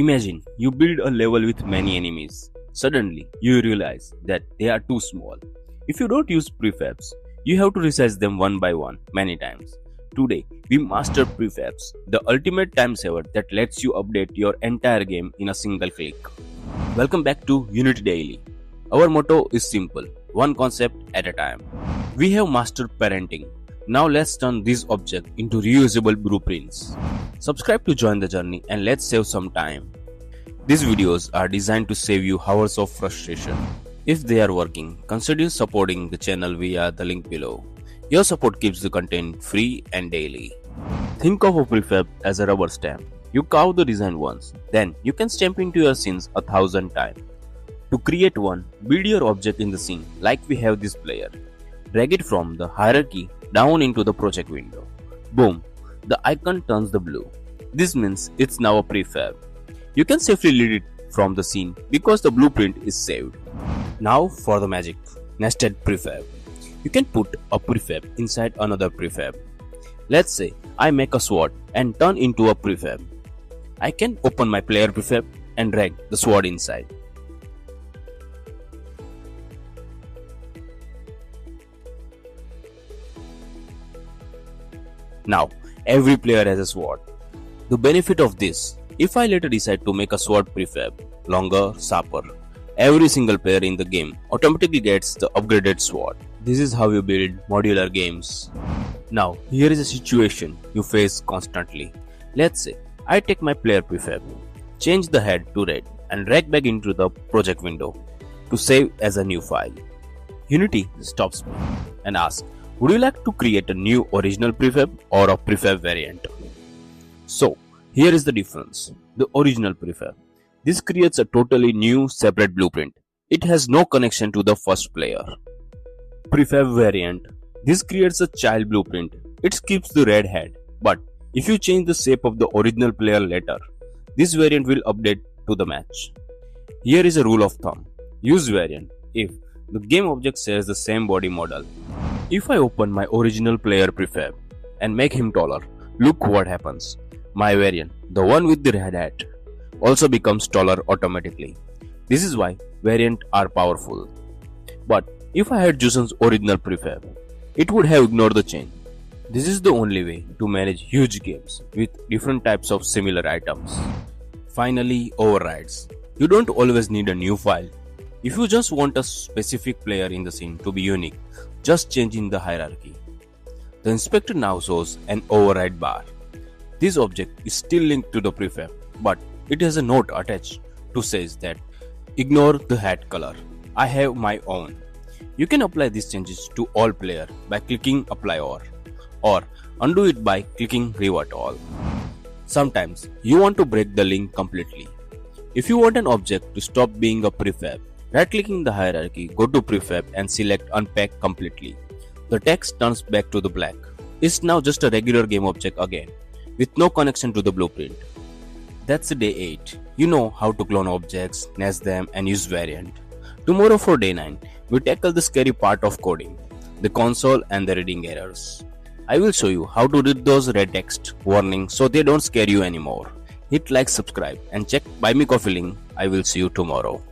Imagine you build a level with many enemies. Suddenly, you realize that they are too small. If you don't use prefabs, you have to resize them one by one many times. Today, we mastered prefabs, the ultimate time saver that lets you update your entire game in a single click. Welcome back to Unity Daily. Our motto is simple, one concept at a time. We have mastered parenting. Now let's turn this object into reusable blueprints. Subscribe to join the journey and let's save some time. These videos are designed to save you hours of frustration. If they are working, consider supporting the channel via the link below. Your support keeps the content free and daily. Think of a prefab as a rubber stamp. You carve the design once, then you can stamp into your scenes 1,000 times. To create one, build your object in the scene like we have this player. Drag it from the hierarchy down into the project window. Boom, the icon turns the blue. This means it's now a prefab. You can safely delete it from the scene because the blueprint is saved. Now for the magic, nested prefab. You can put a prefab inside another prefab. Let's say I make a sword and turn into a prefab. I can open my player prefab and drag the sword inside. Now, every player has a sword. The benefit of this, if I later decide to make a sword prefab, longer, sharper, every single player in the game automatically gets the upgraded sword. This is how you build modular games. Now, here is a situation you face constantly. Let's say, I take my player prefab, change the head to red and drag back into the project window to save as a new file. Unity stops me and asks, would you like to create a new original prefab or a prefab variant? So, here is the difference. The original prefab. This creates a totally new separate blueprint. It has no connection to the first player. Prefab variant. This creates a child blueprint. It keeps the red head. But if you change the shape of the original player later, this variant will update to the match. Here is a rule of thumb. Use variant if the game object shares the same body model. If I open my original player prefab and make him taller, look what happens. My variant, the one with the red hat, also becomes taller automatically. This is why variants are powerful. But if I had chosen original prefab, it would have ignored the change. This is the only way to manage huge games with different types of similar items. Finally, overrides. You don't always need a new file. If you just want a specific player in the scene to be unique, just change in the hierarchy. The inspector now shows an override bar. This object is still linked to the prefab, but it has a note attached to says that ignore the hat color. I have my own. You can apply these changes to all player by clicking apply all, or undo it by clicking revert all. Sometimes you want to break the link completely. If you want an object to stop being a prefab, right-clicking the hierarchy, go to Prefab and select Unpack completely. The text turns back to the black. It's now just a regular game object again, with no connection to the blueprint. That's day 8. You know how to clone objects, nest them and use variant. Tomorrow for day 9, we tackle the scary part of coding, the console and the reading errors. I will show you how to read those red text warnings so they don't scare you anymore. Hit like, subscribe and check Buy Me Coffee link. I will see you tomorrow.